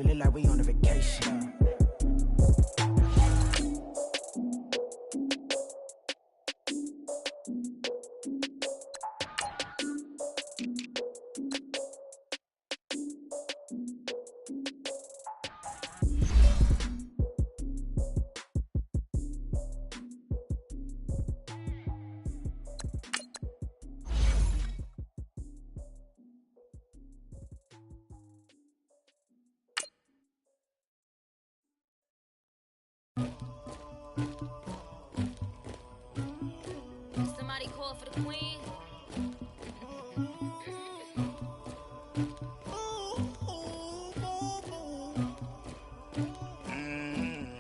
We look like we on a vacation. Somebody call for the queen.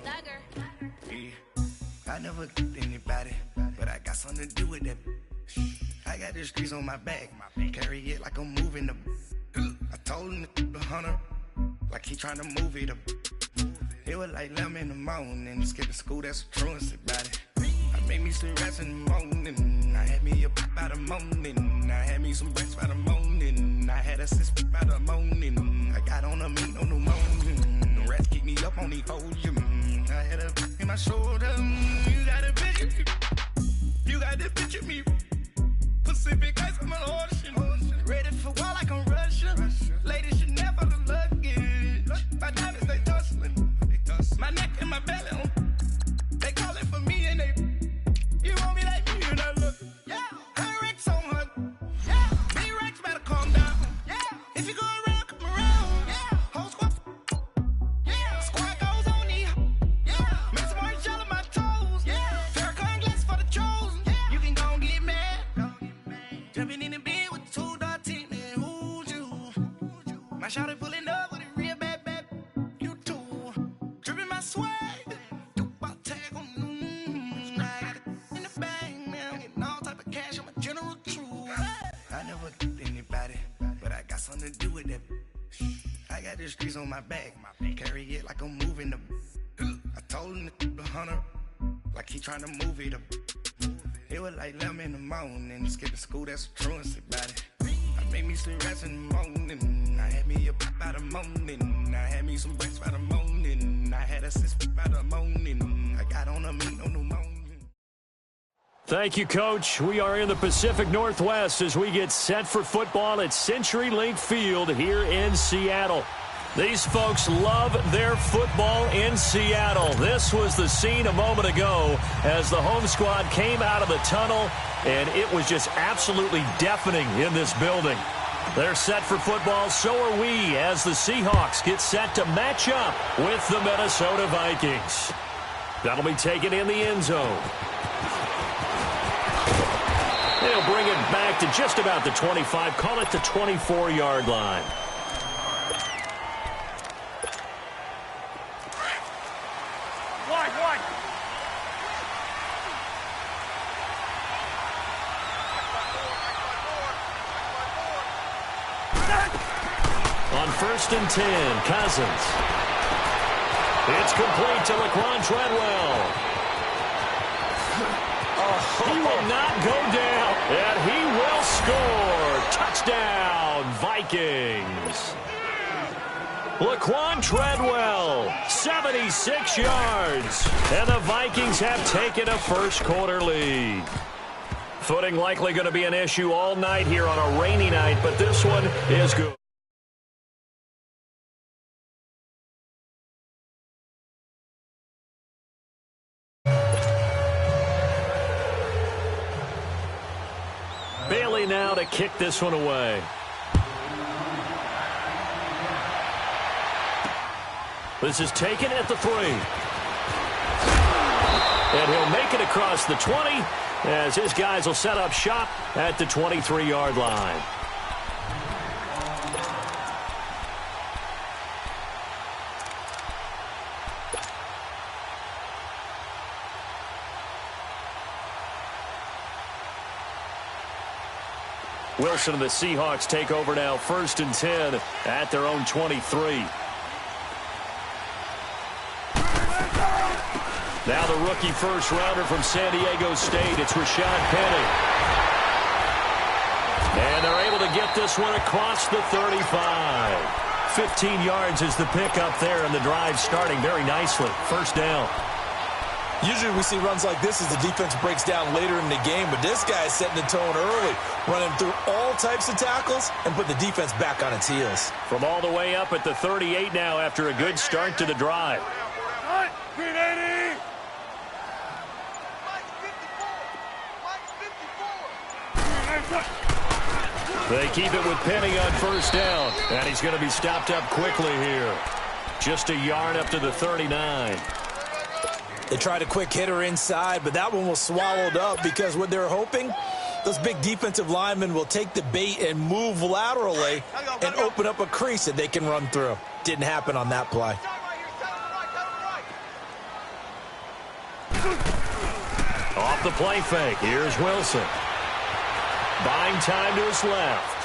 Dagger. I never killed anybody, but I got something to do with that. I got the streets on my back, carry it like I'm moving the. I told him to the hunter, like he trying to move it up. It was like 11 in the morning, skipping school, that's a truancy about it. I made me some rats in the morning, I had me a pop by the morning, I had me some breaks by the morning, I had a sis by the morning, I got on a meat on the morning, the rats keep me up on the podium, I had a in my shoulder, you got a picture, you got the picture me, Pacific ice on my ocean, ready for war like I'm Russia, ladies should never the luggage, my diamonds they tussling, my neck and my belly on, they call it for me and they, you want me like me and I look, yeah, her Rex on her, yeah, B-Rex better calm down, yeah, if you go around, come around, yeah, whole squad, yeah, squad goes on the, yeah, make some orange gel on my toes, yeah, Farrakhan glass for the chosen, yeah, you can go and get mad, jumping in the bed with 2 dark teeth, and who's you, my shawty pulling up with a real bad, you too, dripping my swag, do about tag on, I got it in the bag, man, I'm getting all type of cash, I'm a general true, I never killed anybody, but I got something to do with that, I got the streets on my back, carry it like I'm moving the, I told him to the hunter, like he trying to move it up, it was like 11 in the morning, skipping school, that's a truancy about it, I made me some rats in the morning, I had me a pop by the morning, I had me some breaks by the morning, I had a sis by the morning, I got on a meat on the morning. Thank you, Coach. We are in the Pacific Northwest as we get set for football at CenturyLink Field here in Seattle. These folks love their football in Seattle. This was the scene a moment ago as the home squad came out of the tunnel, and it was just absolutely deafening in this building. They're set for football, so are we, as the Seahawks get set to match up with the Minnesota Vikings. That'll be taken in the end zone. They'll bring it back to just about the 25, call it the 24-yard line. On 1st and 10, Cousins. It's complete to Laquan Treadwell. He will not go down, and he will score. Touchdown, Vikings. Laquan Treadwell, 76 yards, and the Vikings have taken a first-quarter lead. Footing likely going to be an issue all night here on a rainy night, but this one is good. Bailey now to kick this one away. This is taken at the 3. And he'll make it across the 20 as his guys will set up shop at the 23-yard line. Wilson and the Seahawks take over now, 1st and 10 at their own 23. Now the rookie first-rounder from San Diego State, it's Rashad Penny. And they're able to get this one across the 35. 15 yards is the pickup there, and the drive starting very nicely. First down. Usually we see runs like this as the defense breaks down later in the game, but this guy is setting the tone early, running through all types of tackles and put the defense back on its heels. From all the way up at the 38 now after a good start to the drive. They keep it with Penny on first down, and he's going to be stopped up quickly here. Just a yard up to the 39. They tried a quick hitter inside, but that one was swallowed up because what they're hoping, those big defensive linemen will take the bait and move laterally and open up a crease that they can run through. Didn't happen on that play. Off the play fake, here's Wilson. Buying time to his left.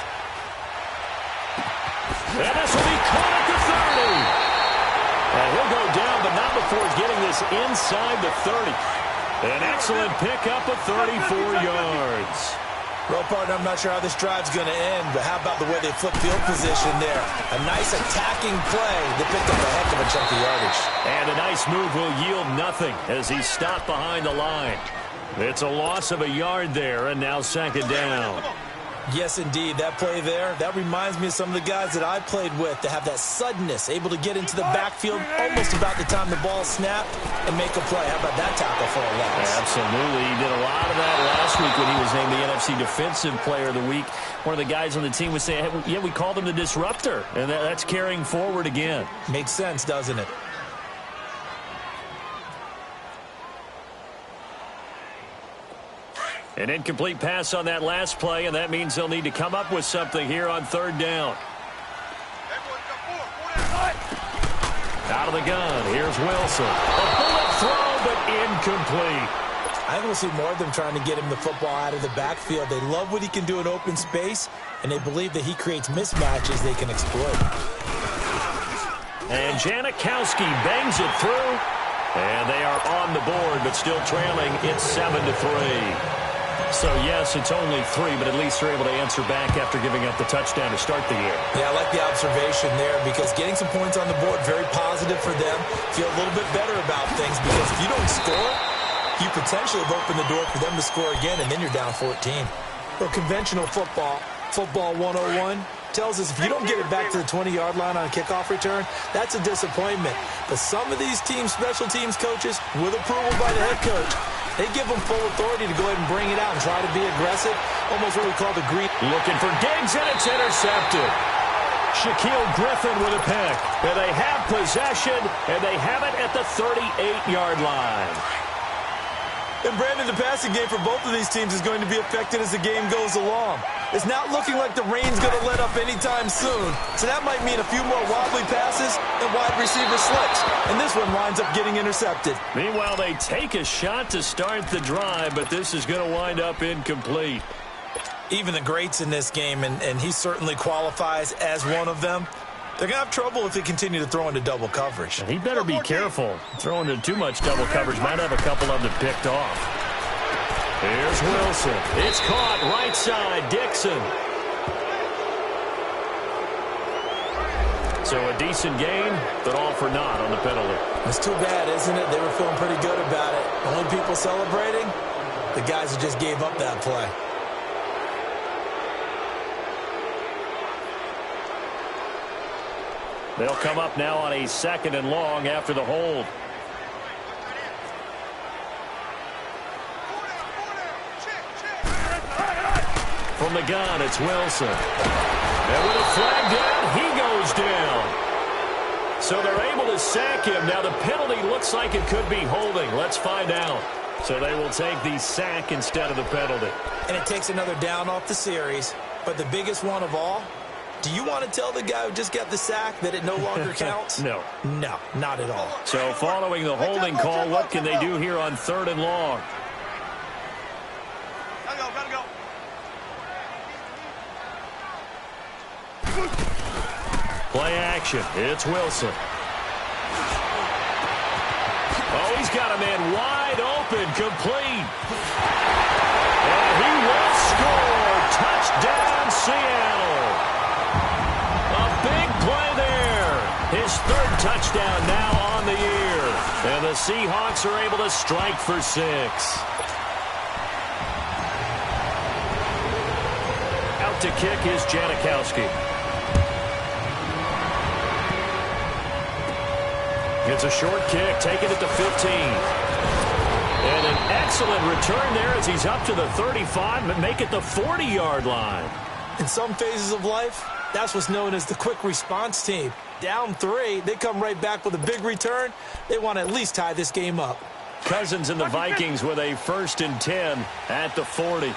And this will be caught at the 30. And he'll go down, but not before getting this inside the 30. An excellent pickup of 34 yards. Well, partner, I'm not sure how this drive's going to end, but how about the way they flip field position there? A nice attacking play that picked up a heck of a chunk of yardage. And a nice move will yield nothing as he's stopped behind the line. It's a loss of a yard there, and now second down. Yes, indeed. That play there, that reminds me of some of the guys that I played with to have that suddenness, able to get into the backfield almost about the time the ball snapped and make a play. How about that tackle for a loss? Absolutely. He did a lot of that last week when he was named the NFC Defensive Player of the Week. One of the guys on the team was saying, hey, yeah, we called him the disruptor, and that's carrying forward again. Makes sense, doesn't it? An incomplete pass on that last play, and that means they'll need to come up with something here on third down. Out of the gun, here's Wilson. A bullet throw, but incomplete. I think we'll see more of them trying to get him the football out of the backfield. They love what he can do in open space, and they believe that he creates mismatches they can exploit. And Janikowski bangs it through, and they are on the board, but still trailing. It's 7-3. So, yes, it's only 3, but at least they're able to answer back after giving up the touchdown to start the year. Yeah, I like the observation there because getting some points on the board, very positive for them. Feel a little bit better about things because if you don't score, you potentially have opened the door for them to score again, and then you're down 14. Well, conventional football 101, tells us if you don't get it back to the 20-yard line on a kickoff return, that's a disappointment. But some of these teams, special teams coaches, with approval by the head coach, they give them full authority to go ahead and bring it out and try to be aggressive, almost what we call the green. Looking for Diggs, and it's intercepted. Shaquille Griffin with a pick. And they have possession, and they have it at the 38-yard line. And, Brandon, the passing game for both of these teams is going to be affected as the game goes along. It's not looking like the rain's going to let up anytime soon. So that might mean a few more wobbly passes and wide receiver slips. And this one winds up getting intercepted. Meanwhile, they take a shot to start the drive, but this is going to wind up incomplete. Even the greats in this game, and he certainly qualifies as one of them, they're going to have trouble if they continue to throw into double coverage. He better be careful. Throwing into too much double coverage might have a couple of them picked off. Here's Wilson. It's caught right side. Dixon. So a decent gain, but all for naught on the penalty. It's too bad, isn't it? They were feeling pretty good about it. Only people celebrating, the guys who just gave up that play. They'll come up now on a 2nd and long after the hold. From the gun, it's Wilson. And with a flag down, he goes down. So they're able to sack him. Now the penalty looks like it could be holding. Let's find out. So they will take the sack instead of the penalty. And it takes another down off the series. But the biggest one of all, do you want to tell the guy who just got the sack that it no longer counts? No. No, not at all. So following the holding call, what can they do here on 3rd and long? Gotta go. Play action. It's Wilson. Oh, he's got a man wide open, complete. And he will score. Touchdown, Seattle. A big play there. His third touchdown now on the year. And the Seahawks are able to strike for 6. Out to kick is Janikowski. It's a short kick, taking it to 15. And an excellent return there as he's up to the 35, but make it the 40-yard line. In some phases of life, that's what's known as the quick response team. Down 3, they come right back with a big return. They want to at least tie this game up. Cousins and the Vikings with a 1st and 10 at the 40.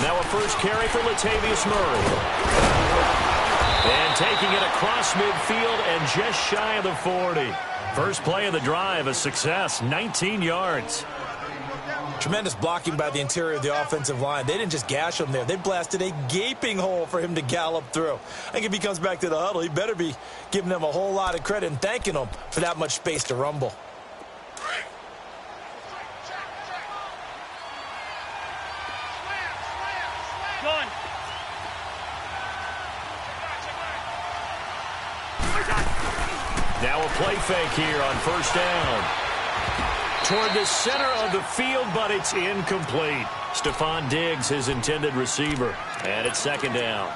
Now a first carry for Latavius Murray. And taking it across midfield and just shy of the 40. First play of the drive, a success, 19 yards. Tremendous blocking by the interior of the offensive line. They didn't just gash him there. They blasted a gaping hole for him to gallop through. I think if he comes back to the huddle, he better be giving them a whole lot of credit and thanking them for that much space to rumble. Now a play fake here on first down. Toward the center of the field, but it's incomplete. Stephon Diggs, his intended receiver. And it's 2nd down.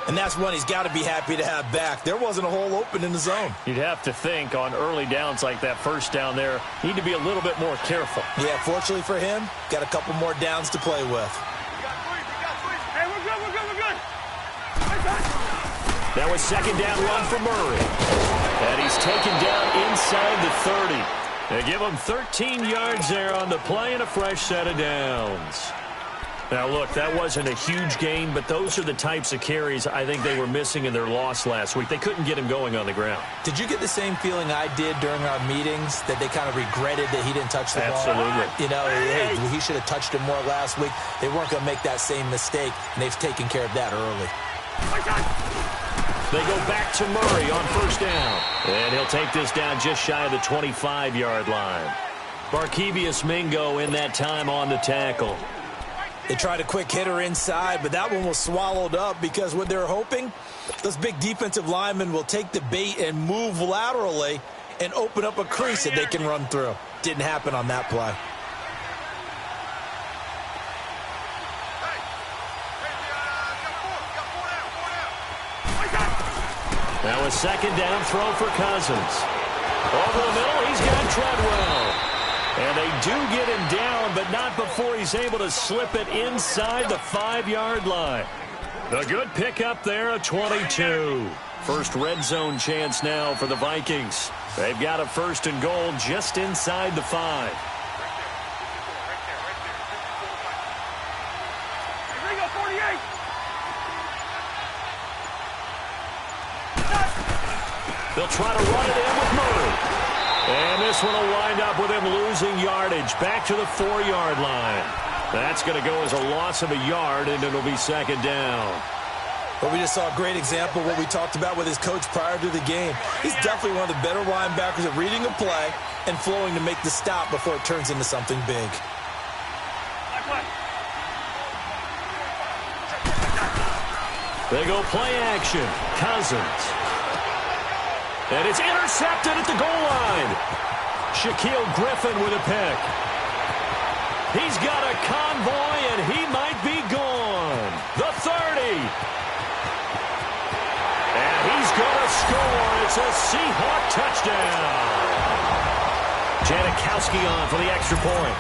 And that's one he's got to be happy to have back. There wasn't a hole open in the zone. You'd have to think on early downs like that first down there, need to be a little bit more careful. Yeah, fortunately for him, got a couple more downs to play with. Hey, we're good. Now a 2nd down run for Murray. And he's taken down inside the 30. They give him 13 yards there on the play and a fresh set of downs. Now, look, that wasn't a huge gain, but those are the types of carries I think they were missing in their loss last week. They couldn't get him going on the ground. Did you get the same feeling I did during our meetings, that they kind of regretted that he didn't touch the ball? Absolutely. You know, hey, he should have touched it more last week. They weren't going to make that same mistake, and they've taken care of that early. They go back to Murray on first down. And he'll take this down just shy of the 25-yard line. Barkevious Mingo in that time on the tackle. They tried a quick hitter inside, but that one was swallowed up because what they're hoping, those big defensive linemen will take the bait and move laterally and open up a crease that they can run through. Didn't happen on that play. Now a 2nd down throw for Cousins. Over the middle, he's got Treadwell. And they do get him down, but not before he's able to slip it inside the 5-yard line. The good pickup there, a 22. First red zone chance now for the Vikings. They've got a 1st and goal just inside the 5. They'll try to run it in with Murray. And this one will wind up with him losing yardage back to the 4-yard line. That's going to go as a loss of a yard, and it'll be 2nd down. But we just saw a great example of what we talked about with his coach prior to the game. He's definitely one of the better linebackers at reading a play and flowing to make the stop before it turns into something big. They go play action. Cousins. And it's intercepted at the goal line. Shaquille Griffin with a pick. He's got a convoy, and he might be gone. The 30. And he's going to score. It's a Seahawk touchdown. Janikowski on for the extra point.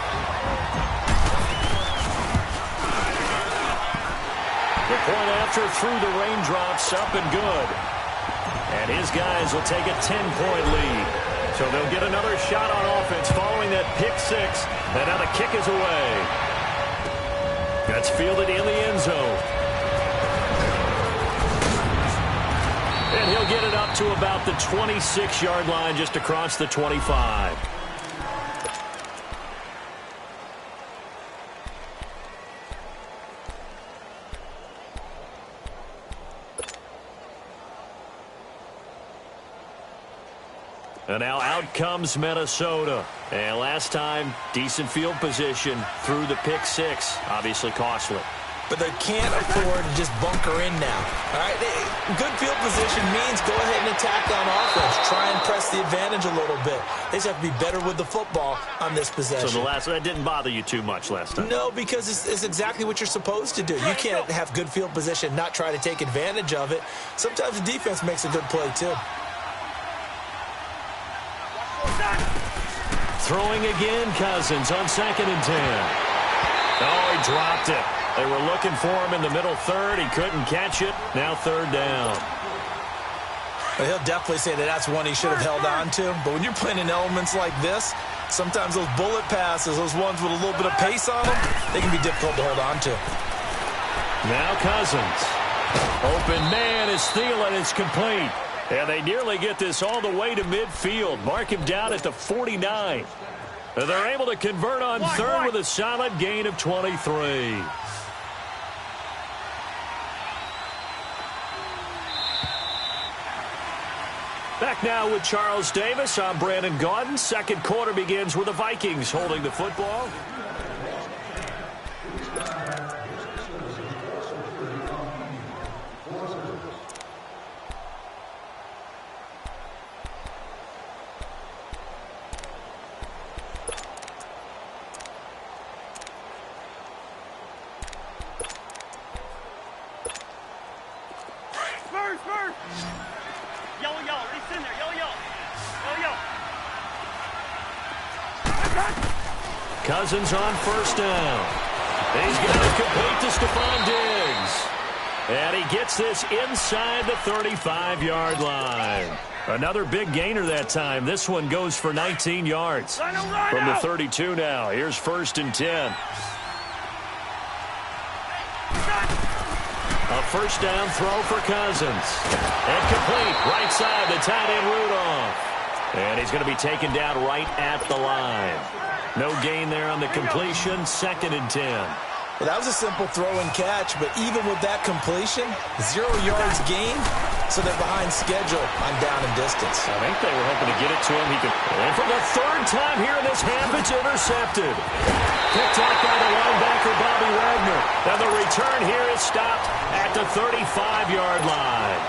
The point after through the raindrops, up and good. And his guys will take a 10-point lead. So they'll get another shot on offense following that pick 6. And now the kick is away. That's fielded in the end zone. And he'll get it up to about the 26-yard line, just across the 25. And now out comes Minnesota. And last time, decent field position through the pick 6. Obviously costly. but they can't afford to just bunker in now. All right, good field position means go ahead and attack on offense. Try and press the advantage a little bit. They just have to be better with the football on this possession. So that didn't bother you too much last time? No, because it's exactly what you're supposed to do. You can't have good field position, not try to take advantage of it. Sometimes the defense makes a good play, too. Throwing again, Cousins on 2nd and 10. Oh, he dropped it. They were looking for him in the middle third. He couldn't catch it. Now 3rd down. Well, he'll definitely say that that's one he should have held on to. But when you're playing in elements like this, sometimes those bullet passes, those ones with a little bit of pace on them, they can be difficult to hold on to. Now Cousins. Open man is Thielen. It's complete. And they nearly get this all the way to midfield. Mark him down at the 49. They're able to convert on 3rd with a solid gain of 23. Back now with Charles Davis. I'm Brandon Gaudin. 2nd quarter begins with the Vikings holding the football. Cousins on 1st down. He's got it complete to Stephon Diggs. And he gets this inside the 35-yard line. Another big gainer that time. This one goes for 19 yards. From the 32 now. Here's 1st and 10. A 1st down throw for Cousins. And complete. Right side, the tight end Rudolph. And he's going to be taken down right at the line. No gain there on the completion. 2nd and 10. Well, that was a simple throw and catch, but even with that completion, 0 yards gained, so they're behind schedule on down and distance. I think they were hoping to get it to him. And for the 3rd time here in this half, it's intercepted. Picked off by the linebacker, Bobby Wagner. And the return here is stopped at the 35-yard line.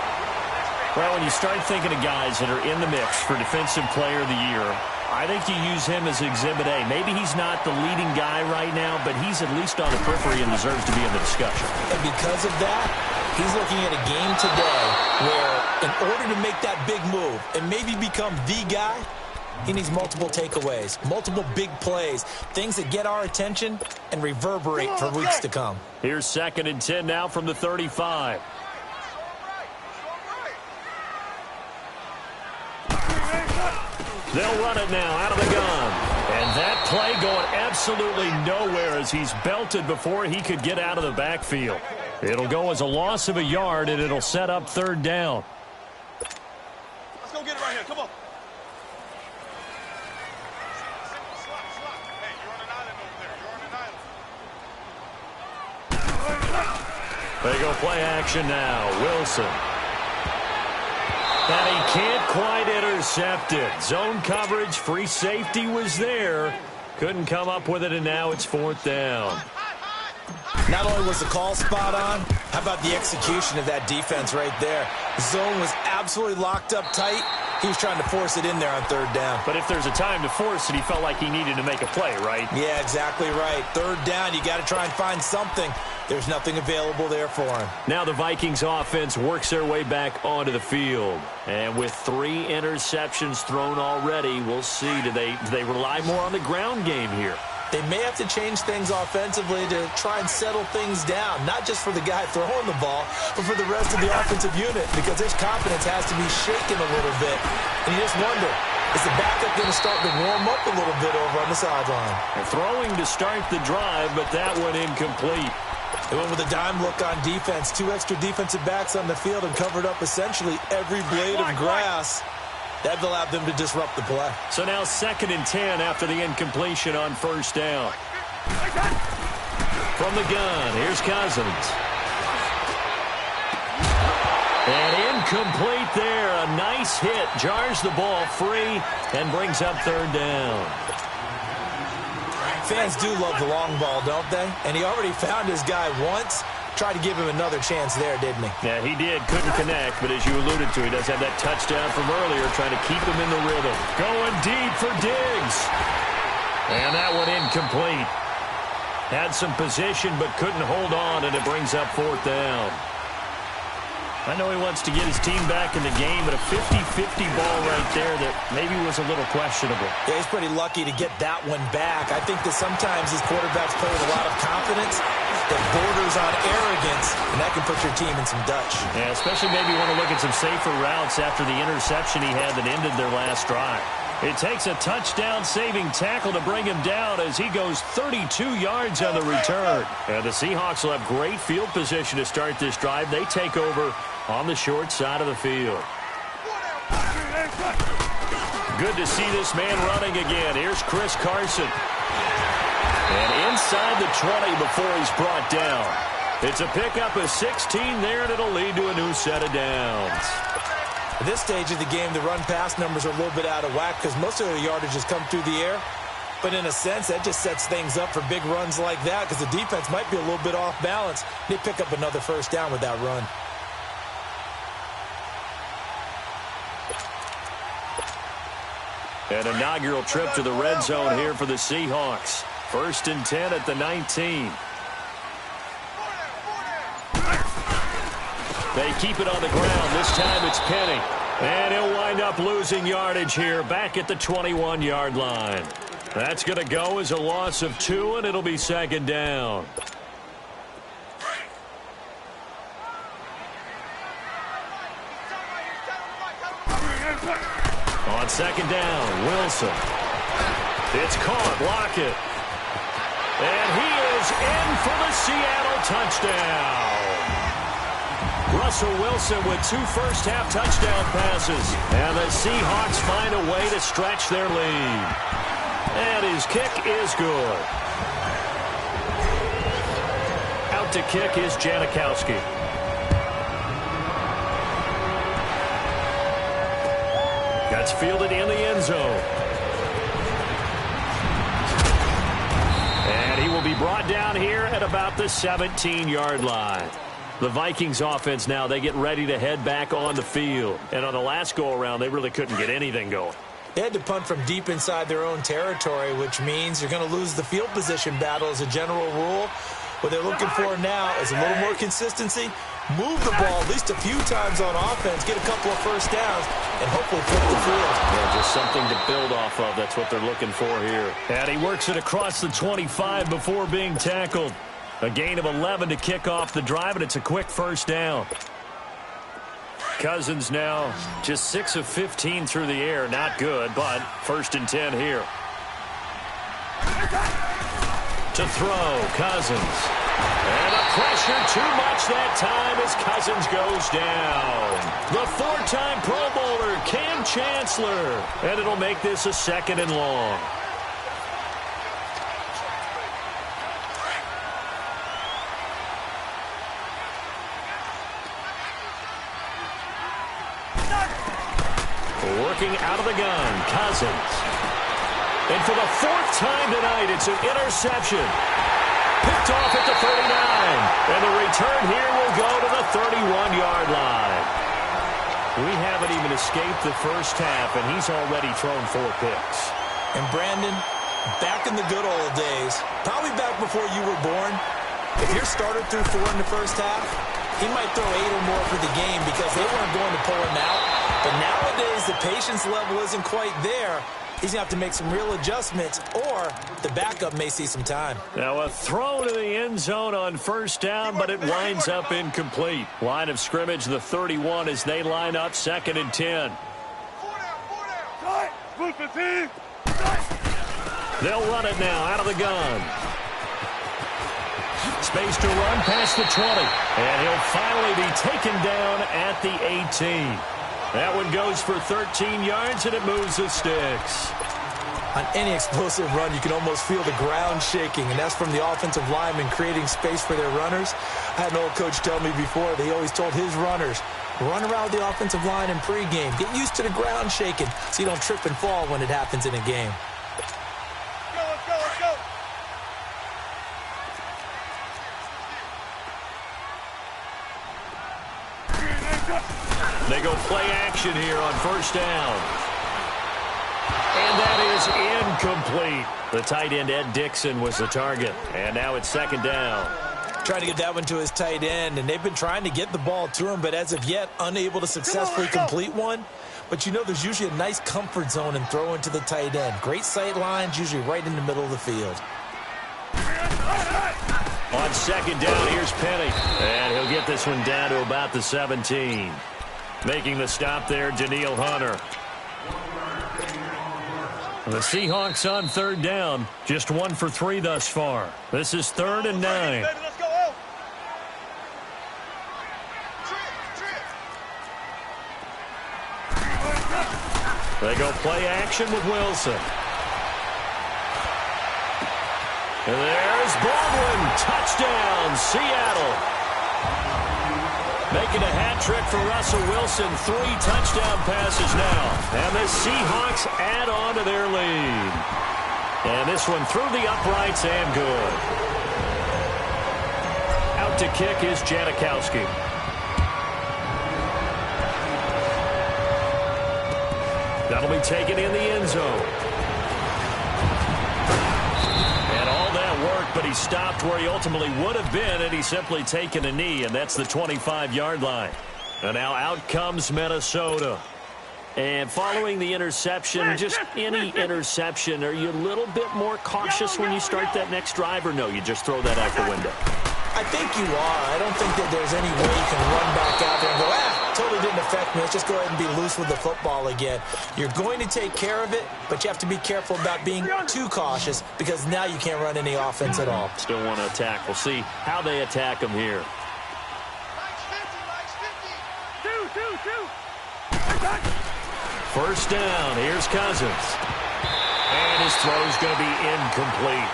Well, when you start thinking of guys that are in the mix for Defensive Player of the Year, I think you use him as Exhibit A. Maybe he's not the leading guy right now, but he's at least on the periphery and deserves to be in the discussion. And because of that, he's looking at a game today where in order to make that big move and maybe become the guy, he needs multiple takeaways, multiple big plays, things that get our attention and reverberate for weeks to come. Here's 2nd and 10 now from the 35. They'll run it now out of the gun. And that play going absolutely nowhere as he's belted before he could get out of the backfield. It'll go as a loss of a yard, and it'll set up 3rd down. Let's go get it right here. Come on. Hey, you're on an island over there. You're on an island. They go play action now. Wilson. And he can't quite intercept it. Zone coverage, free safety was there. Couldn't come up with it, and now it's 4th down. Not only was the call spot on, how about the execution of that defense right there? The zone was absolutely locked up tight. He was trying to force it in there on 3rd down. But if there's a time to force it, he felt like he needed to make a play, right? Yeah, exactly right. 3rd down, you got to try and find something. There's nothing available there for him. Now the Vikings offense works their way back onto the field. And with 3 interceptions thrown already, we'll see. Do they rely more on the ground game here? They may have to change things offensively to try and settle things down, not just for the guy throwing the ball, but for the rest of the offensive unit, because his confidence has to be shaken a little bit. And you just wonder, is the backup going to start to warm up a little bit over on the sideline? Throwing to start the drive, but that one incomplete. They went with a dime look on defense. 2 extra defensive backs on the field and covered up essentially every blade of grass. That allowed them to disrupt the play. So now 2nd and 10 after the incompletion on 1st down. From the gun, here's Cousins. And incomplete there. A nice hit. Jars the ball free and brings up 3rd down. Fans do love the long ball, don't they? And he already found his guy once. tried to give him another chance there, didn't he? Yeah, he did. Couldn't connect, but as you alluded to, he does have that touchdown from earlier, trying to keep him in the rhythm. Going deep for Diggs. And that one incomplete. Had some position, but couldn't hold on, and it brings up 4th down. I know he wants to get his team back in the game, but a 50-50 ball right there that maybe was a little questionable. Yeah, he's pretty lucky to get that one back. I think that sometimes these quarterbacks play with a lot of confidence that borders on arrogance, and that can put your team in some Dutch. Yeah, especially maybe you want to look at some safer routes after the interception he had that ended their last drive. It takes a touchdown-saving tackle to bring him down as he goes 32 yards on the return. And the Seahawks will have great field position to start this drive. They take over on the short side of the field. Good to see this man running again. Here's Chris Carson. And inside the 20 before he's brought down. It's a pickup of 16 there, and it'll lead to a new set of downs. At this stage of the game, the run-pass numbers are a little bit out of whack because most of the yardage has come through the air. But in a sense, that just sets things up for big runs like that because the defense might be a little bit off balance. They pick up another first down with that run. An inaugural trip to the red zone here for the Seahawks. 1st and 10 at the 19. They keep it on the ground. This time it's Penny. And he'll wind up losing yardage here back at the 21-yard line. That's going to go as a loss of 2, and it'll be 2nd down. On 2nd down, Wilson. It's caught. Lockett. And he is in for the Seattle touchdown. Russell Wilson with 2 first-half touchdown passes. And the Seahawks find a way to stretch their lead. And his kick is good. Out to kick is Janikowski. That's fielded in the end zone. And he will be brought down here at about the 17-yard line. The Vikings offense now, they get ready to head back on the field. And on the last go-around, they really couldn't get anything going. They had to punt from deep inside their own territory, which means you're going to lose the field position battle as a general rule. What they're looking for now is a little more consistency, move the ball at least a few times on offense, get a couple of first downs, and hopefully flip the field. Yeah, just something to build off of. That's what they're looking for here. And he works it across the 25 before being tackled. A gain of 11 to kick off the drive, and it's a quick first down. Cousins now just 6 of 15 through the air. Not good, but 1st and 10 here. To throw, Cousins. And the pressure too much that time as Cousins goes down. The 4-time Pro Bowler, Cam Chancellor. And it'll make this a 2nd and long. Working out of the gun, Cousins. And for the 4th time tonight, it's an interception. Picked off at the 39. And the return here will go to the 31-yard line. We haven't even escaped the first half, and he's already thrown 4 picks. And Brandon, back in the good old days, probably back before you were born, if your starter threw 4 in the first half, he might throw 8 or more for the game because they weren't going to pull him out. But nowadays, the patience level isn't quite there. He's going to have to make some real adjustments, or the backup may see some time. Now a throw to the end zone on 1st down, but it winds up incomplete. Line of scrimmage, the 31, as they line up 2nd and 10. They'll run it now out of the gun. Space to run past the 20. And he'll finally be taken down at the 18. That one goes for 13 yards, and it moves the sticks. On any explosive run, you can almost feel the ground shaking, and that's from the offensive linemen creating space for their runners. I had an old coach tell me before, they always told his runners, run around the offensive line in pregame. Get used to the ground shaking so you don't trip and fall when it happens in a game. Let's go. They go play action here on first down. And that is incomplete. The tight end, Ed Dixon, was the target. And now it's second down. Trying to get that one to his tight end, and they've been trying to get the ball to him, but as of yet, unable to successfully complete one. But you know there's usually a nice comfort zone in throwing to the tight end. Great sight lines, usually right in the middle of the field. On second down, here's Penny. And he'll get this one down to about the 17. Making the stop there, Daniil Hunter. The Seahawks on third down. Just 1 for 3 thus far. This is 3rd and 9. Let's go. They go play action with Wilson. And there's Baldwin. Touchdown, Seattle. Making a hat trick for Russell Wilson. 3 touchdown passes now. And the Seahawks add on to their lead. And this one through the uprights and good. Out to kick is Janikowski. That'll be taken in the end zone. And all that work, but he stopped where he ultimately would have been, and he's simply taken a knee, and that's the 25-yard line. And now out comes Minnesota. And following the interception, just any interception, are you a little bit more cautious when you start that next drive, or no, you just throw that out the window? I think you are. I don't think that there's any way you can run back out there and go, totally didn't affect me. Let's just go ahead and be loose with the football again. You're going to take care of it, but you have to be careful about being too cautious because now you can't run any offense at all. Still want to attack. We'll see how they attack them here. First down. Here's Cousins. And his throw's going to be incomplete.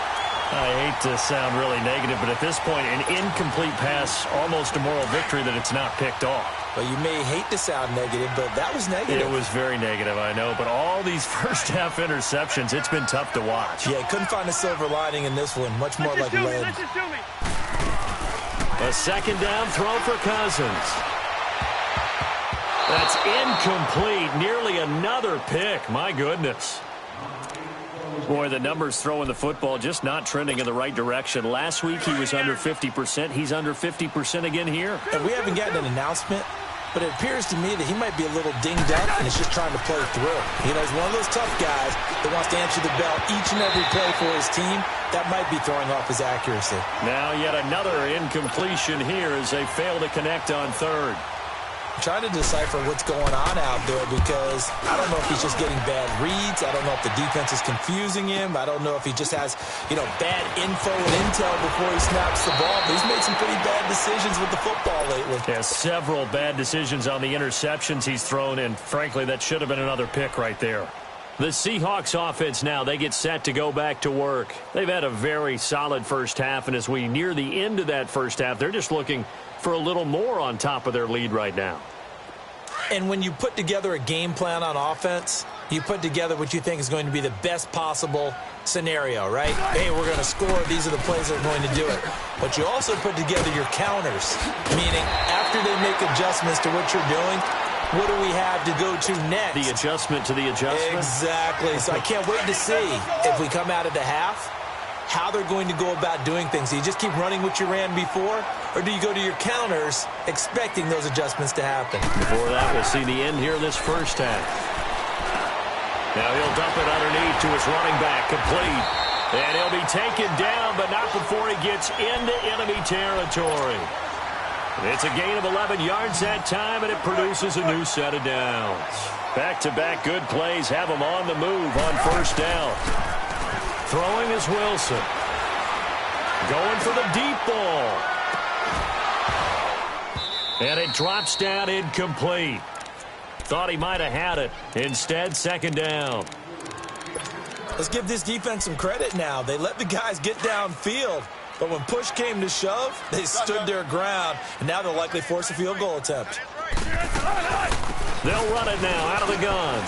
I hate to sound really negative, but at this point, an incomplete pass, almost a moral victory that it's not picked off. Well, you may hate to sound negative, but that was negative. It was very negative, I know. But all these first-half interceptions, it's been tough to watch. Yeah, couldn't find a silver lining in this one. Much more like lead. A second down throw for Cousins. That's incomplete. Nearly another pick. My goodness. Boy, the numbers throwing the football just not trending in the right direction. Last week he was under 50%. He's under 50% again here. And we haven't gotten an announcement, but it appears to me that he might be a little dinged up and is just trying to play through. You know, he's one of those tough guys that wants to answer the bell each and every play for his team. That might be throwing off his accuracy. Now yet another incompletion here as they fail to connect on third. I'm trying to decipher what's going on out there because I don't know if he's just getting bad reads. I don't know if the defense is confusing him. I don't know if he just has, bad info and intel before he snaps the ball. But he's made some pretty bad decisions with the football lately. Yeah, several bad decisions on the interceptions he's thrown, and frankly, that should have been another pick right there. The Seahawks offense now, they get set to go back to work. They've had a very solid first half, and as we near the end of that first half, they're just looking for a little more on top of their lead right now. And when you put together a game plan on offense, you put together what you think is going to be the best possible scenario, right? Hey, we're going to score. These are the plays that are going to do it. But you also put together your counters, meaning after they make adjustments to what you're doing, what do we have to go to next? The adjustment to the adjustment? Exactly. So I can't wait to see if we come out of the half, how they're going to go about doing things. Do you just keep running what you ran before, or do you go to your counters expecting those adjustments to happen? Before that, we'll see the end here of this first half. Now he'll dump it underneath to his running back, complete. And he'll be taken down, but not before he gets into enemy territory. It's a gain of 11 yards that time, and it produces a new set of downs. Back-to-back good plays have him on the move on first down. Throwing is Wilson. Going for the deep ball. And it drops down incomplete. Thought he might have had it. Instead, second down. Let's give this defense some credit now. They let the guys get downfield. But when push came to shove, they stood their ground. And now they'll likely force a field goal attempt. They'll run it now out of the gun.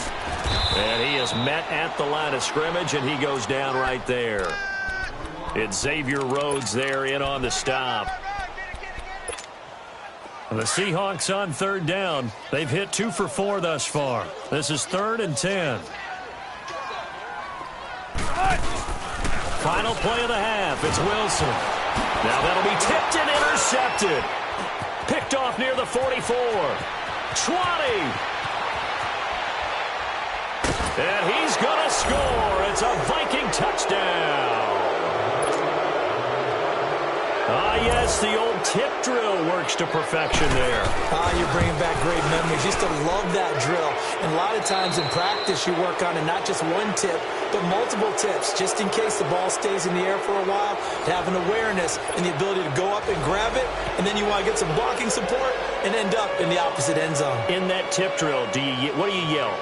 And he is met at the line of scrimmage, and he goes down right there. It's Xavier Rhodes there in on the stop. The Seahawks on third down. They've hit 2 for 4 thus far. This is 3rd and 10. Final play of the half. It's Wilson. Now that'll be tipped and intercepted. Picked off near the 44. 20. And he's going to score. It's a Viking touchdown. Yes, the old tip drill works to perfection there. You're bringing back great memories. Used to love that drill. And a lot of times in practice, you work on it, not just one tip, but multiple tips, just in case the ball stays in the air for a while, to have an awareness and the ability to go up and grab it, and then you want to get some blocking support and end up in the opposite end zone. In that tip drill, what do you yell?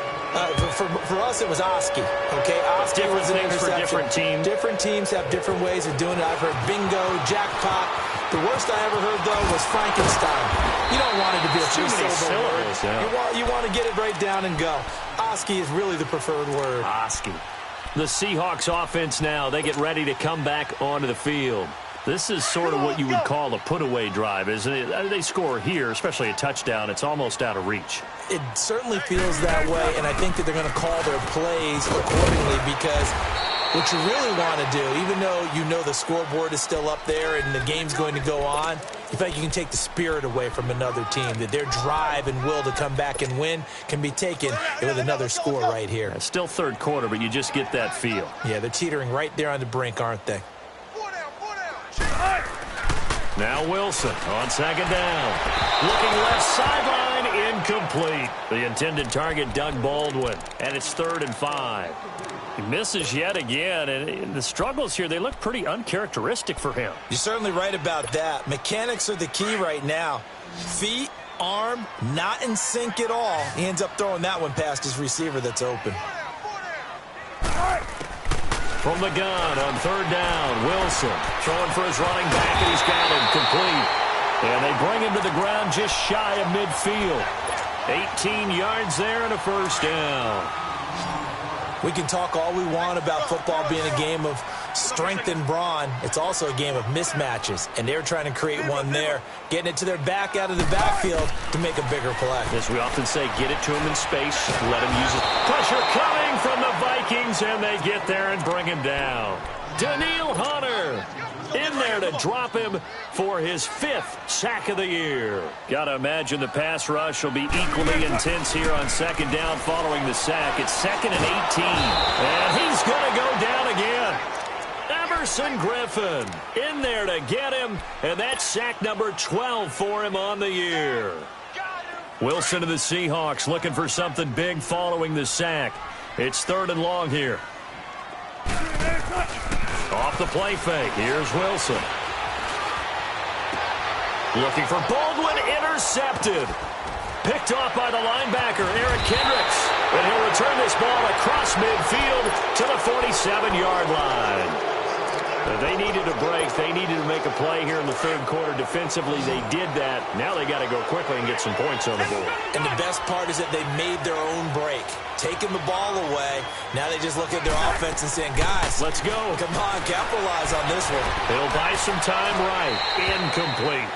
For us, it was Oski. Okay, Oski different was an things for different teams. Different teams have different ways of doing it. I've heard bingo, jackpot. The worst I ever heard, though, was Frankenstein. You don't want it to be a three-syllable word. Yeah. You want to get it right down and go. Oski is really the preferred word. Oski. The Seahawks offense now, they get ready to come back onto the field. This is sort of what you would call a put-away drive, isn't it? They score here, especially a touchdown. It's almost out of reach. It certainly feels that way, and I think that they're going to call their plays accordingly because what you really want to do, even though you know the scoreboard is still up there and the game's going to go on, you feel like you can take the spirit away from another team, that their drive and will to come back and win can be taken with another score right here. It's still third quarter, but you just get that feel. Yeah, they're teetering right there on the brink, aren't they? Now Wilson on second down. Looking left sideline, incomplete. The intended target, Doug Baldwin. And it's 3rd and 5. He misses yet again, and the struggles here, they look pretty uncharacteristic for him. You're certainly right about that. Mechanics are the key right now. Feet, arm, not in sync at all. He ends up throwing that one past his receiver that's open. From the gun on 3rd down, Wilson throwing for his running back, and he's got him complete. And they bring him to the ground just shy of midfield. 18 yards there and a first down. We can talk all we want about football being a game of strength and brawn. It's also a game of mismatches, and they're trying to create one there, getting it to their back out of the backfield to make a bigger play. As we often say, get it to him in space, let him use it. Pressure coming from the Vikings, and they get there and bring him down. Daniil Hunter in there to drop him for his 5th sack of the year. Gotta imagine the pass rush will be equally intense here on second down following the sack. It's 2nd and 18. And he's gonna go down again. Emerson Griffin in there to get him, and that's sack number 12 for him on the year. Wilson to the Seahawks looking for something big following the sack. It's 3rd and long here. Off the play fake. Here's Wilson. Looking for Baldwin, intercepted. Picked off by the linebacker, Eric Kendricks. And he'll return this ball across midfield to the 47-yard line. They needed a break. They needed to make a play here in the 3rd quarter. Defensively, they did that. Now they got to go quickly and get some points on the board. And the best part is that they made their own break, taking the ball away. Now they just look at their offense and saying, guys, let's go. Come on, capitalize on this one. They'll buy some time right. Incomplete.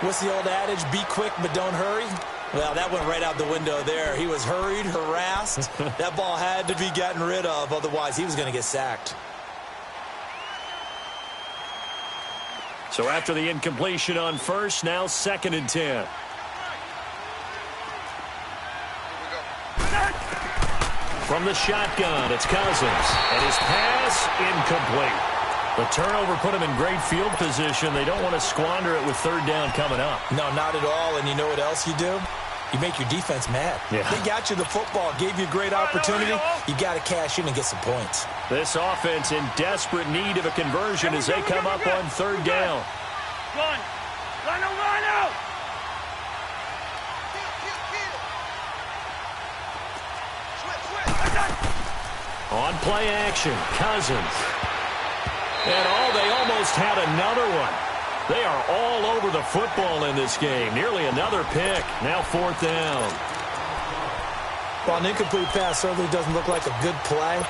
What's the old adage? Be quick, but don't hurry. Well, that went right out the window there. He was hurried, harassed. That ball had to be gotten rid of. Otherwise, he was going to get sacked. So after the incompletion on first, now 2nd and 10. From the shotgun, it's Cousins. And his pass, incomplete. The turnover put him in great field position. They don't want to squander it with 3rd down coming up. No, not at all. And you know what else you do? You make your defense mad. Yeah. They got you the football, gave you a great opportunity. You got to cash in and get some points. This offense in desperate need of a conversion as they come up on 3rd down. Run! Run out! On play action, Cousins. And they almost had another one. They are all over the football in this game. Nearly another pick. Now 4th down. Well, an incomplete pass certainly doesn't look like a good play.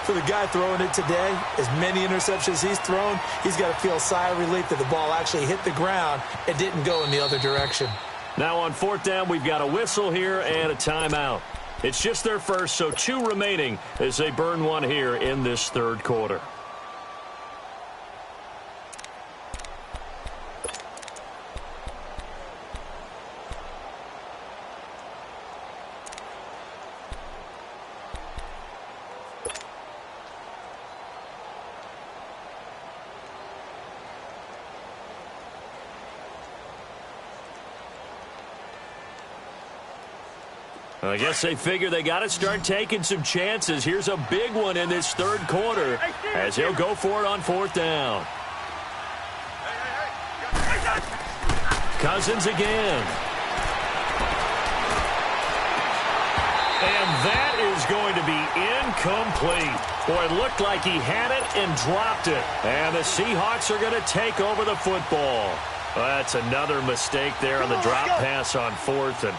For the guy throwing it today, as many interceptions he's thrown, he's got to feel a sigh of relief that the ball actually hit the ground and didn't go in the other direction. Now on fourth down, we've got a whistle here and a timeout. It's just their first, so 2 remaining as they burn one here in this third quarter. I guess they figure they got to start taking some chances. Here's a big one in this third quarter as he'll go for it on fourth down. Cousins again. And that is going to be incomplete. Boy, it looked like he had it and dropped it. And the Seahawks are going to take over the football. Well, that's another mistake there on the drop pass on fourth, and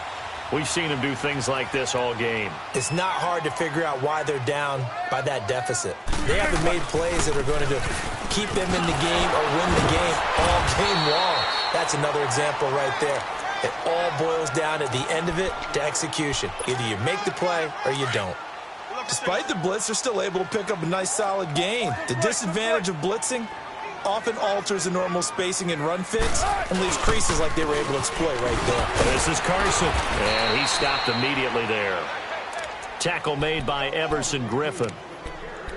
we've seen him do things like this all game. It's not hard to figure out why they're down by that deficit. They haven't made plays that are going to keep them in the game or win the game all game long. That's another example right there. It all boils down at the end of it to execution. Either you make the play or you don't. Despite the blitz, they're still able to pick up a nice solid gain. The disadvantage of blitzing often alters the normal spacing and run fits and leaves creases like they were able to exploit right there. This is Carson, and he stopped immediately there. Tackle made by Everson Griffin.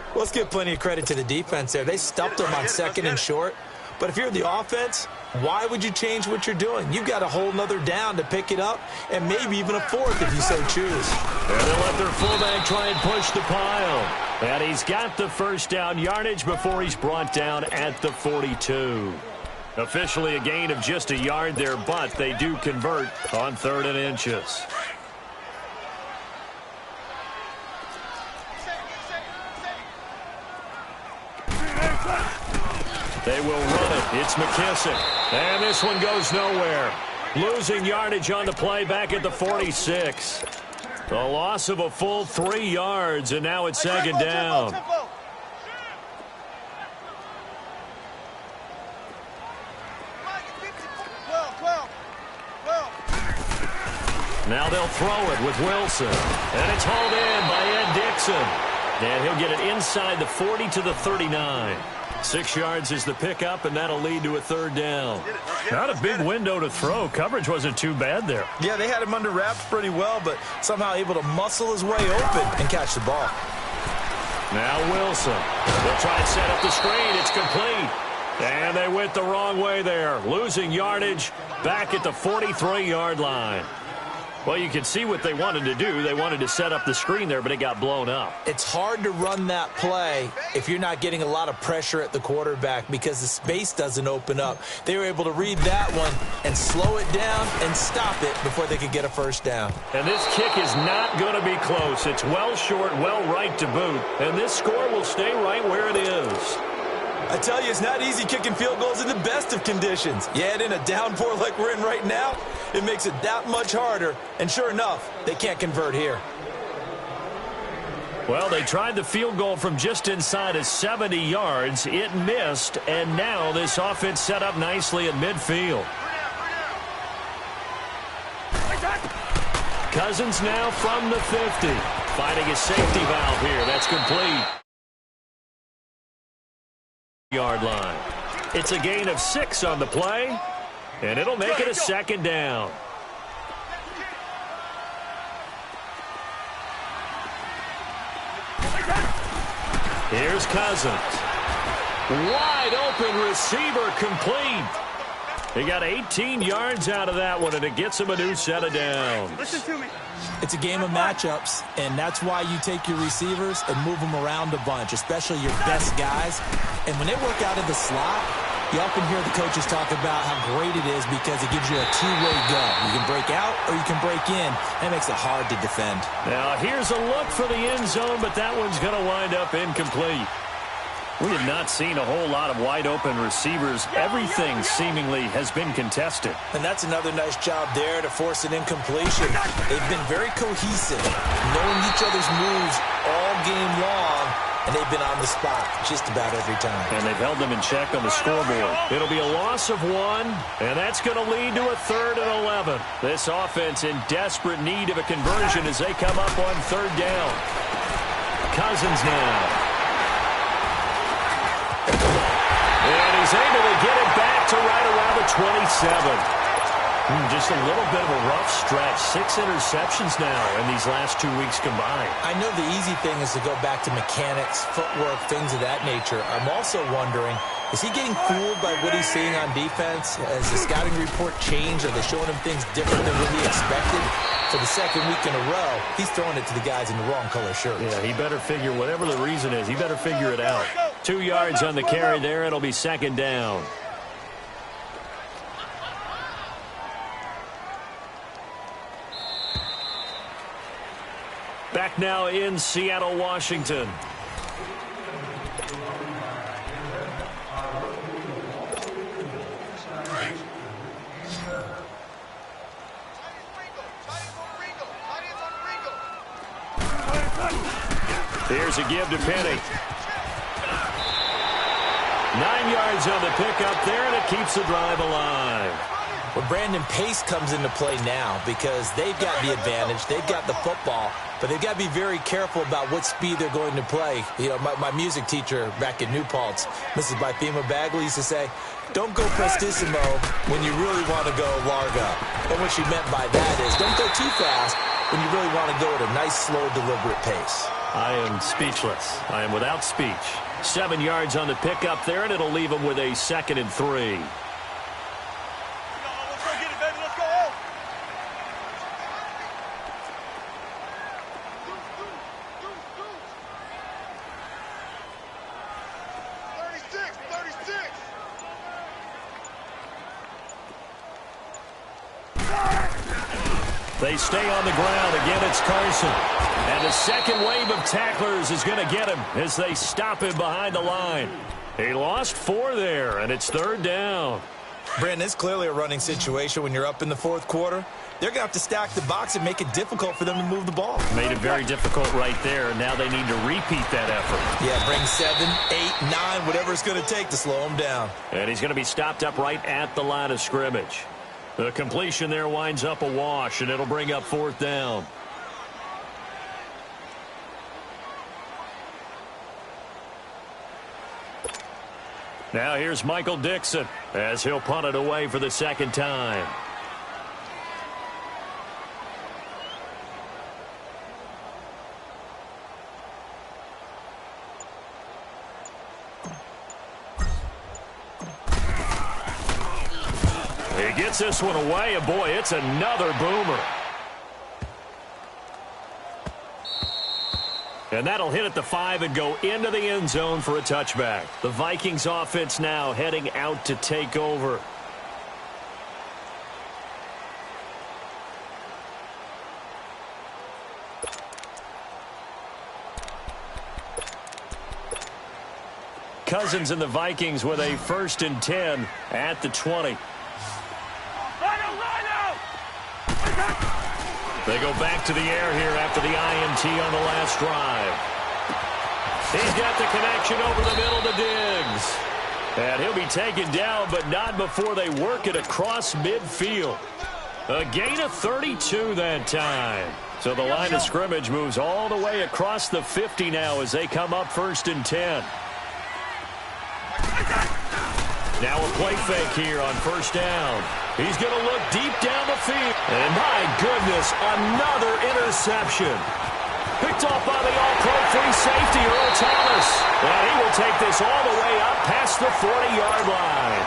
Well, let's give plenty of credit to the defense there. They stuffed them on second and short. But if you're the offense, why would you change what you're doing? You've got a whole nother down to pick it up, and maybe even a fourth if you so choose. And they'll let their fullback try and push the pile. And he's got the first down yardage before he's brought down at the 42. Officially a gain of just a yard there, but they do convert on 3rd and inches. They will run it. It's McKissick. And this one goes nowhere. Losing yardage on the play back at the 46. The loss of a full 3 yards, and now it's second down. Now they'll throw it with Wilson. And it's hauled in by Ed Dixon. And he'll get it inside the 40 to the 39. 6 yards is the pickup, and that'll lead to a 3rd down. Not a big window to throw. Coverage wasn't too bad there. Yeah, they had him under wraps pretty well, but somehow able to muscle his way open and catch the ball. Now Wilson. They'll try and set up the screen. It's complete. And they went the wrong way there. Losing yardage back at the 43-yard line. Well, you can see what they wanted to do. They wanted to set up the screen there, but it got blown up. It's hard to run that play if you're not getting a lot of pressure at the quarterback because the space doesn't open up. They were able to read that one and slow it down and stop it before they could get a first down. And this kick is not going to be close. It's well short, well right to boot. And this score will stay right where it is. I tell you, it's not easy kicking field goals in the best of conditions. You add in a downpour like we're in right now, it makes it that much harder. And sure enough, they can't convert here. Well, they tried the field goal from just inside of 70 yards. It missed, and now this offense set up nicely at midfield. Cousins now from the 50. Finding a safety valve here. That's complete. Yard line. It's a gain of 6 on the play, and it'll make it a 2nd down. Here's Cousins. Wide open receiver complete. He got 18 yards out of that one, and it gets him a new set of downs. Listen to me. It's a game of matchups, and that's why you take your receivers and move them around a bunch, especially your best guys. And when they work out of the slot, you often hear the coaches talk about how great it is because it gives you a two-way go. You can break out or you can break in. That makes it hard to defend. Now, here's a look for the end zone, but that one's going to wind up incomplete. We have not seen a whole lot of wide-open receivers. Everything seemingly has been contested. And that's another nice job there to force an incompletion. They've been very cohesive, knowing each other's moves all game long, and they've been on the spot just about every time. And they've held them in check on the scoreboard. It'll be a loss of 1, and that's going to lead to a 3rd and 11. This offense in desperate need of a conversion as they come up on 3rd down. Cousins now. And he's able to get it back to right around the 27. Just a little bit of a rough stretch. 6 interceptions now in these last 2 weeks combined. I know the easy thing is to go back to mechanics, footwork, things of that nature. I'm also wondering, is he getting fooled by what he's seeing on defense? Has the scouting report changed? Are they showing him things different than what he expected? For the 2nd week in a row, he's throwing it to the guys in the wrong color shirts. Yeah, he better figure, whatever the reason is, he better figure it out. 2 yards on the carry there. It'll be 2nd down. Back now in Seattle, Washington. Here's a give to Penny. 9 yards on the pickup there, and it keeps the drive alive. Well, Brandon, pace comes into play now because they've got the advantage. They've got the football, but they've got to be very careful about what speed they're going to play. You know, my music teacher back in New Paltz, Mrs. Bythema Bagley, used to say, don't go prestissimo when you really want to go largo. And what she meant by that is don't go too fast when you really want to go at a nice, slow, deliberate pace. I am speechless. I am without speech. 7 yards on the pickup there, and it'll leave them with a 2nd and 3. They stay on the ground. Again, it's Carson. And the second wave of tacklers is going to get him as they stop him behind the line. He lost 4 there, and it's 3rd down. Brandon, it's clearly a running situation when you're up in the 4th quarter. They're going to have to stack the box and make it difficult for them to move the ball. Made it very difficult right there. Now they need to repeat that effort. Yeah, bring 7, 8, 9, whatever it's going to take to slow him down. And he's going to be stopped up right at the line of scrimmage. The completion there winds up a wash, and it'll bring up 4th down. Now here's Michael Dixon as he'll punt it away for the 2nd time. He gets this one away, and boy, it's another boomer. And that'll hit at the 5 and go into the end zone for a touchback. The Vikings offense now heading out to take over. Cousins and the Vikings with a 1st and 10 at the 20. They go back to the air here after the INT on the last drive. He's got the connection over the middle to Diggs. And he'll be taken down, but not before they work it across midfield. A gain of 32 that time. So the line of scrimmage moves all the way across the 50 now as they come up 1st and 10. Now a play fake here on 1st down. He's going to look deep down the field. And my goodness, another interception. Picked off by the all-pro free safety, Earl Thomas. And he will take this all the way up past the 40-yard line.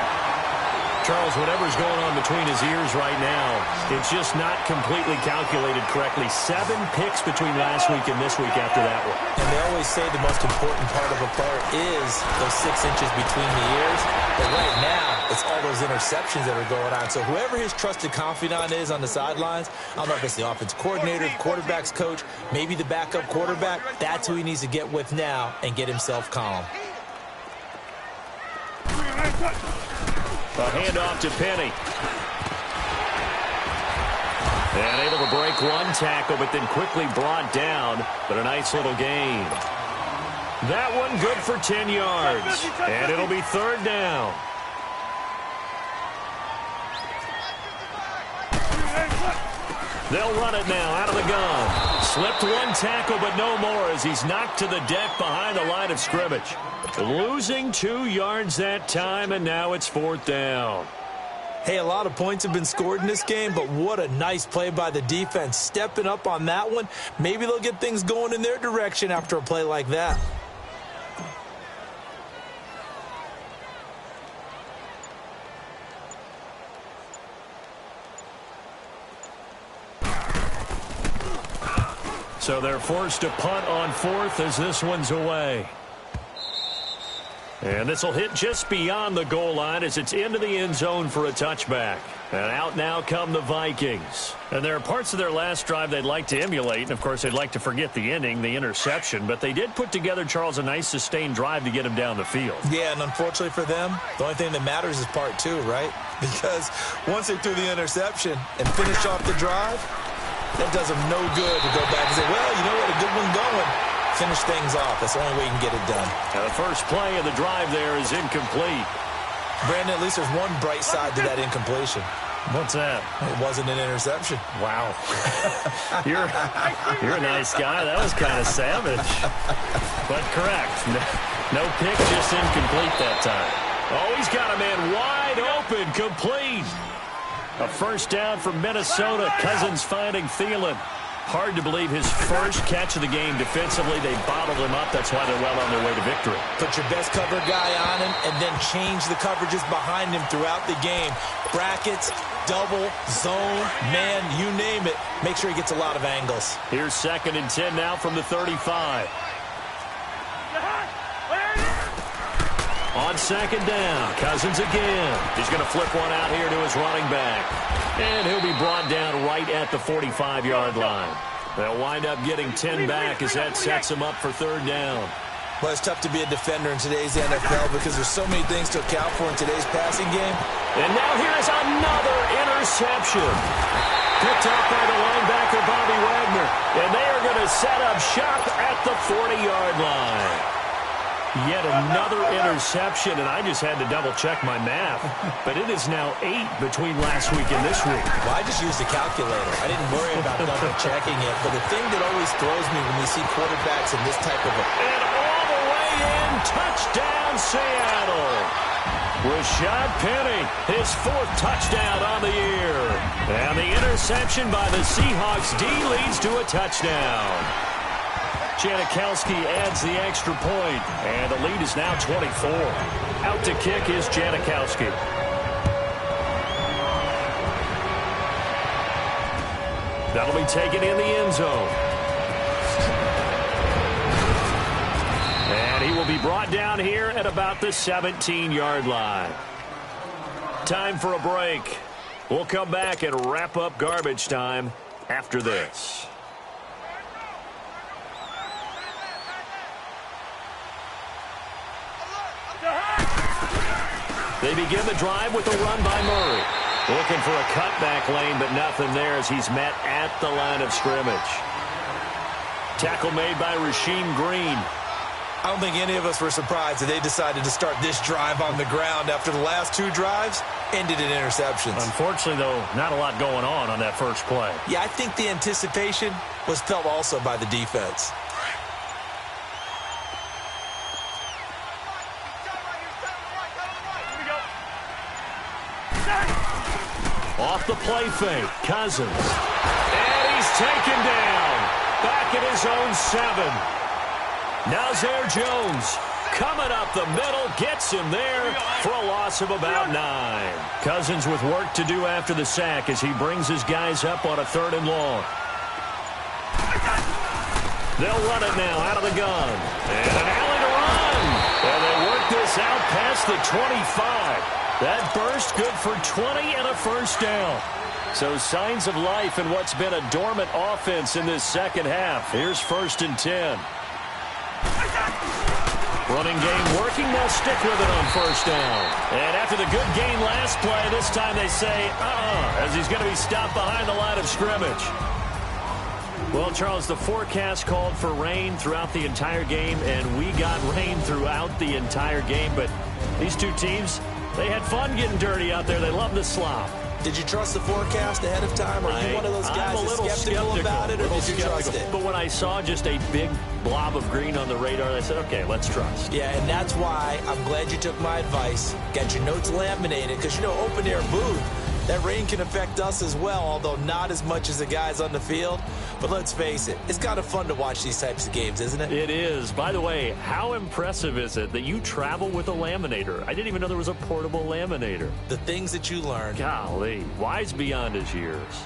Charles, whatever's going on between his ears right now, it's just not completely calculated correctly. 7 picks between last week and this week after that one. And they always say the most important part of a player is those 6 inches between the ears. But right now, it's all those interceptions that are going on. So whoever his trusted confidant is on the sidelines, I don't know if it's the offense coordinator, the quarterback's coach, maybe the backup quarterback, that's who he needs to get with now and get himself calm. A handoff to Penny. And able to break one tackle, but then quickly brought down. But a nice little gain. That one good for 10 yards. And it'll be third down. They'll run it now out of the gun. Slipped one tackle, but no more as he's knocked to the deck behind the line of scrimmage. Losing 2 yards that time, and now it's fourth down. Hey, a lot of points have been scored in this game, but what a nice play by the defense. Stepping up on that one. Maybe they'll get things going in their direction after a play like that. So they're forced to punt on fourth as this one's away. And this will hit just beyond the goal line as it's into the end zone for a touchback. And out now come the Vikings. And there are parts of their last drive they'd like to emulate. And, of course, they'd like to forget the ending, the interception. But they did put together, Charles, a nice sustained drive to get him down the field. Yeah, and unfortunately for them, the only thing that matters is part two, right? Because once they threw the interception and finished off the drive, that does them no good to go back and say, well, you know what, a good one going. Finish things off. That's the only way you can get it done. Now the first play of the drive there is incomplete. Brandon, at least there's one bright side to that incompletion. What's that? It wasn't an interception. Wow. You're a nice guy. That was kind of savage. But correct. No pick, just incomplete that time. Oh, he's got a man wide open, complete. A first down from Minnesota. Cousins finding Thielen. Hard to believe his first catch of the game defensively. They bottled him up. That's why they're well on their way to victory. Put your best cover guy on him and then change the coverages behind him throughout the game. Brackets, double, zone, man, you name it. Make sure he gets a lot of angles. Here's 2nd and 10 now from the 35. On 2nd down, Cousins again. He's going to flip one out here to his running back. And he'll be brought down right at the 45-yard line. They'll wind up getting 10 back as that sets him up for third down. Well, it's tough to be a defender in today's NFL because there's so many things to account for in today's passing game. And now here's another interception. Picked up by the linebacker, Bobby Wagner. And they are going to set up shop at the 40-yard line. Yet another interception, and I just had to double-check my math. But it is now 8 between last week and this week. Well, I just used a calculator. I didn't worry about double-checking it. But the thing that always throws me when we see quarterbacks in this type of And all the way in, touchdown Seattle. Rashad Penny, his 4th touchdown on the year. And the interception by the Seahawks D leads to a touchdown. Janikowski adds the extra point, and the lead is now 24. Out to kick is Janikowski. That'll be taken in the end zone. And he will be brought down here at about the 17-yard line. Time for a break. We'll come back and wrap up garbage time after this. They begin the drive with a run by Murray. Looking for a cutback lane, but nothing there as he's met at the line of scrimmage. Tackle made by Rasheem Green. I don't think any of us were surprised that they decided to start this drive on the ground after the last 2 drives ended in interceptions. Unfortunately, though, not a lot going on that first play. Yeah, I think the anticipation was felt also by the defense. Off the play fake, Cousins. And he's taken down. Back at his own 7. Now Zaire Jones coming up the middle, gets him there for a loss of about 9. Cousins with work to do after the sack as he brings his guys up on a 3rd and long. They'll run it now out of the gun. And an alley to run. And they work this out past the 25. That burst good for 20 and a first down. So signs of life in what's been a dormant offense in this second half. Here's 1st and 10. Running game working. They'll stick with it on first down. And after the good gain last play, this time they say, as he's going to be stopped behind the line of scrimmage. Well, Charles, the forecast called for rain throughout the entire game, and we got rain throughout the entire game. But these two teams, they had fun getting dirty out there. They love the slop. Did you trust the forecast ahead of time? Are you one of those guys that's skeptical about it, or did you trust it? But when I saw just a big blob of green on the radar, I said, okay, let's trust. Yeah, and that's why I'm glad you took my advice. Got your notes laminated, because, you know, open-air booth, that rain can affect us as well, although not as much as the guys on the field. But let's face it, it's kind of fun to watch these types of games, isn't it? It is. By the way, how impressive is it that you travel with a laminator? I didn't even know there was a portable laminator. The things that you learn. Golly, wise beyond his years.